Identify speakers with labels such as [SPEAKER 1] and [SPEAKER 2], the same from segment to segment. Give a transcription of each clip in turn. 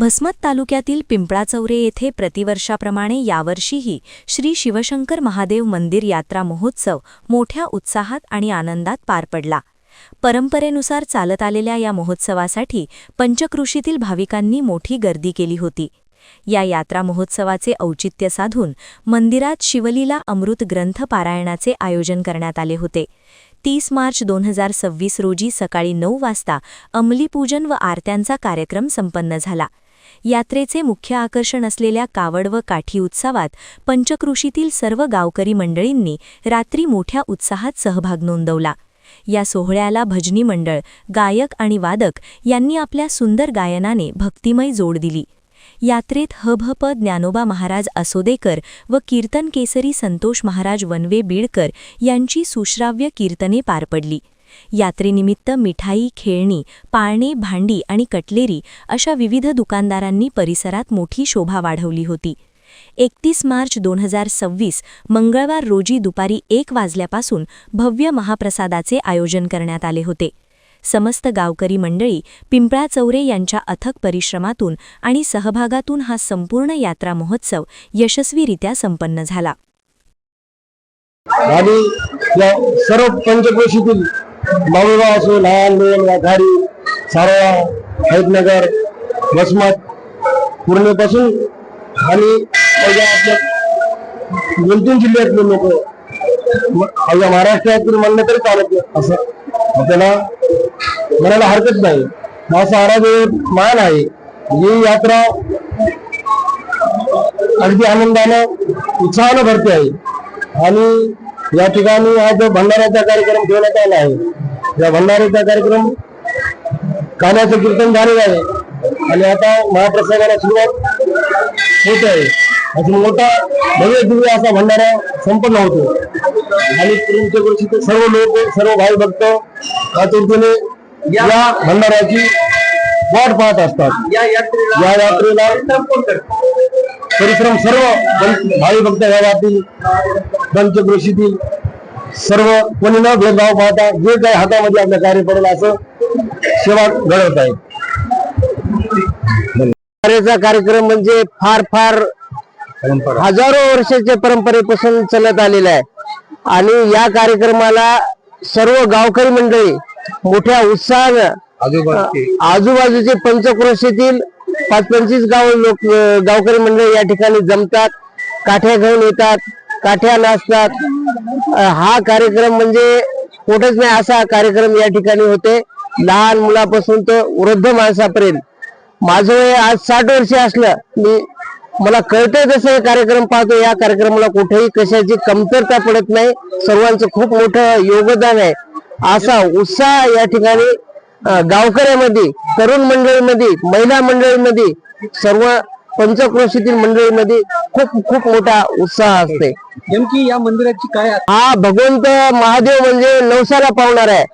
[SPEAKER 1] भस्मत तालुक्यातील पिंपळाचौरे येथे प्रतिवर्षाप्रमाणे यावर्षीही श्री शिवशंकर महादेव मंदिर यात्रा महोत्सव मोठ्या उत्साहात आणि आनंदात पार पडला। परंपरेनुसार चालत आलेल्या या महोत्सवासाठी पंचक्रोशीतील भाविकांनी मोठी गर्दी केली होती। या यात्रा महोत्सवाचे औचित्य साधून मंदिरात शिवलीला अमृत ग्रंथ पारायणाचे आयोजन करण्यात आले होते। 30 मार्च 2026 रोजी सकाळी 9 वाजता अंमलीपूजन व आरत्यांचा कार्यक्रम संपन्न झाला। यात्रेचे मुख्य आकर्षण असलेल्या कावड व काठी उत्सवात पंचक्रोशीतील सर्व गावकरी मंडळींनी रात्री मोठ्या उत्साहात सहभाग नोंदवला। या सोहळ्याला भजनी मंडळ, गायक आणि वादक यांनी आपल्या सुंदर गायनाने भक्तिमय जोड दिली। यात्रेत हभप ज्ञानोबा महाराज असोदेकर व कीर्तन केसरी संतोष महाराज वनवे बीडकर यांची सुश्राव्य कीर्तने पार पडली। यात्रेनिमित्त मिठाई, खेळणी, पाळणे, भांडी आणि कटलेरी अशा विविध दुकानदारांनी परिसरात मोठी शोभा वाढवली होती। 31 मार्च 2026 मंगळवार रोजी दुपारी 1 वाजल्यापासून भव्य महाप्रसादाचे आयोजन करण्यात आले होते। समस्त गावकरी मंडळी पिंपळाचौरे यांच्या अथक परिश्रमातून आणि सहभागातून हा संपूर्ण यात्रा महोत्सव यशस्वीरित्या संपन्न झाला।
[SPEAKER 2] आणि या सर्व पंचक्रोशीतील माऊगाव असो, लहान वाघाडी, सारोळा, हैदनगर, भस्मत, पूर्णेपासून आणि आपल्या 2-3 जिल्ह्यातले लोक आपल्या महाराष्ट्रातील म्हणलं तरी चालत असं आपल्याला म्हणायला हरकत नाही। असा हा मान आहे। ही यात्रा अगदी आनंदानं उत्साहानं भरते आहे आणि या ठिकाणी आज भंडाऱ्याचा कार्यक्रम ठेवण्यात आला आहे। या भंडाऱ्याचा कार्यक्रम गाण्याचं कीर्तन झालेलं आहे आणि आता महाप्रसादाला सुरुवात होत आहे। असं मोठा भव्य दिव्य असा भंडारा संपन्न होतो आणि पंचक्रोशीचे सर्व लोक, सर्व भाई भक्त आतुरतेने या भंडाऱ्याची वाट पाहत असतात। या यात्रेला परिश्रम सर्व भाई भक्त गावातील पंचक्रोशीतील सर्व कोणी न भेदभाव पाहता जे काही हातामध्ये आपल्या कार्य पडेल असं सेवा घडवत आहे। कार्यक्रम म्हणजे फार हजारो वर्षाच्या परंपरेपासून चालत आलेला आहे आणि या कार्यक्रमाला सर्व गावकरी मंडळी मोठ्या उत्साहानं आजूबाजूचे पंचक्रोशीतील 25 गावकरी मंडळी या ठिकाणी जमतात, काठ्या घेऊन येतात, काठ्या नाचतात। हा कार्यक्रम म्हणजे कुठेच नाही असा कार्यक्रम या ठिकाणी होते, लहान मुलापासून तर वृद्ध माणसापर्यंत। माझं वय आज 60 वर्ष असलं, मला कळतंय तसं हे कार्यक्रम पाहतो। या कार्यक्रमाला कुठेही कशाची कमतरता पडत नाही, सर्वांचं खूप मोठं योगदान आहे। असा उत्साह या ठिकाणी गावकऱ्यामध्ये, तरुण मंडळीमध्ये, महिला मंडळीमध्ये, सर्व पंचक्रोशीतील मंडळीमध्ये खूप मोठा उत्साह असते।
[SPEAKER 3] नेमकी या मंदिराची काय?
[SPEAKER 2] हा भगवंत महादेव म्हणजे नवसाला पावणार आहे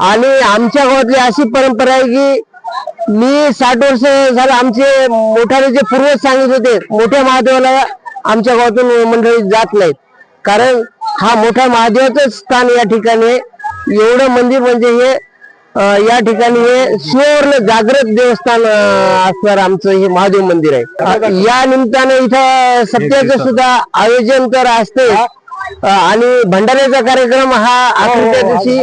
[SPEAKER 2] आणि आमच्या गावातली अशी परंपरा आहे की मी 60 वर्ष झालं, आमचे मोठाले जे पूर्वज सांगित होते, मोठ्या महादेवाला आमच्या गावातून मंडळी जात नाहीत, कारण हा मोठा महादेवाचं स्थान या ठिकाणी। एवढं मंदिर म्हणजे हे या ठिकाणी हे शिववर्ण जागृत देवस्थान असणार आमचं हे महादेव मंदिर आहे। या निमित्ताने इथं सत्याचं सुद्धा आयोजन तर असते आणि भंडाऱ्याचा कार्यक्रम हा अखेरच्या दिवशी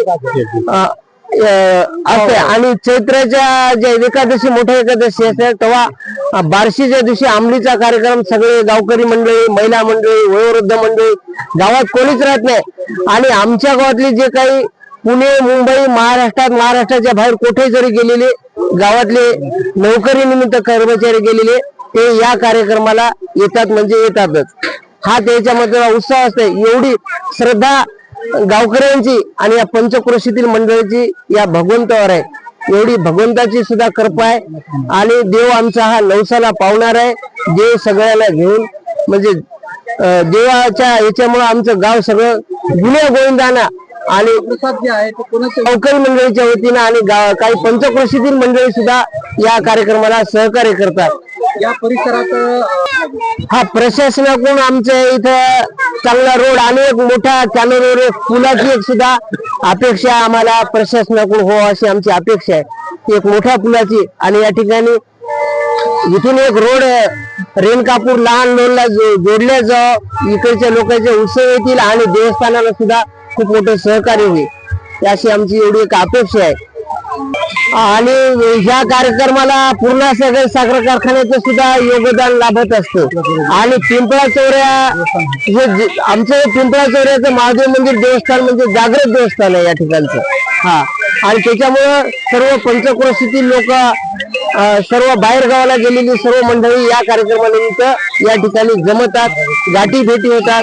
[SPEAKER 2] असते आणि चैत्राच्या ज्या एकादशी, मोठ्या एकादशी असते तेव्हा बार्शीच्या दिवशी अंमलीचा कार्यक्रम सगळे गावकरी मंडळी, महिला मंडळी, वयोवृद्ध मंडळी, गावात कोणीच राहत नाही आणि आमच्या गावातली जे काही पुणे, मुंबई, महाराष्ट्राच्या बाहेर कुठे जरी गेलेले गावातले नोकरी निमित्त कर्मचारी गेलेले ते या कार्यक्रमाला येतात म्हणजे येतातच। हा त्याच्यामध्ये उत्साह असते। एवढी श्रद्धा गावकऱ्यांची आणि या पंचक्रोशीतील मंडळीची या भगवंतावर आहे, एवढी भगवंताची सुद्धा कृपा आहे आणि देव आमचा हा नवसाला पावणार आहे। देव सगळ्याला घेऊन म्हणजे देवाच्या याच्यामुळे आमचं गाव सगळं गुन्हे गोविंदाना आणि गावकरी मंडळीच्या वतीनं आणि काही पंचक्रोशीतील मंडळी सुद्धा या कार्यक्रमाला सहकार्य करतात।
[SPEAKER 3] या परिसरात
[SPEAKER 2] हा प्रशासनाकडून आमच्या इथं चांगला रोड आणि एक मोठा कॅनोर पुलाची एक सुद्धा अपेक्षा आम्हाला प्रशासनाकडून हो अशी आमची अपेक्षा आहे, एक मोठ्या पुलाची। आणि या ठिकाणी इथून एक रोड रेणकापूर लहान लोणला जोडल्या जाव, इकडच्या लोकांचे उत्सव येतील आणि देवस्थानाला सुद्धा खूप मोठं सहकार्य होईल अशी आमची एवढी एक अपेक्षा आहे. आणि ह्या कार्यक्रमाला पूर्ण सगळ्या साखर कारखान्याचं सुद्धा योगदान लाभत असतं. आणि पिंपळा चौऱ्या आमचं पिंपळा चौऱ्याचं महादेव मंदिर देवस्थान म्हणजे जागृत देवस्थान आहे या ठिकाणचं. हा, आणि त्याच्यामुळं सर्व पंचक्रोशीतील लोक, सर्व बाहेर गावाला गेलेली सर्व मंडळी या कार्यक्रमानिमित्त या ठिकाणी जमतात, गाठी भेटी होतात.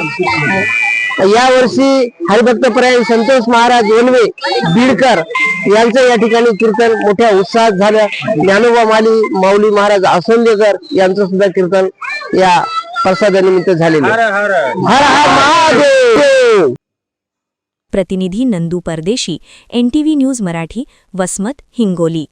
[SPEAKER 2] यावर्षी हरिभक्तपरायण संतोष महाराज वनवे बीडकर यांचं या ठिकाणी कीर्तन मोठ्या उत्साहात झालं. ज्ञानोबा माऊली महाराज आसोंदेकर यांचं सुद्धा कीर्तन या प्रसादानिमित्त झालेलं. हर हर महादेव.
[SPEAKER 1] प्रतिनिधी नंदू परदेशी, NTV न्यूज मराठी, वसमत, हिंगोली.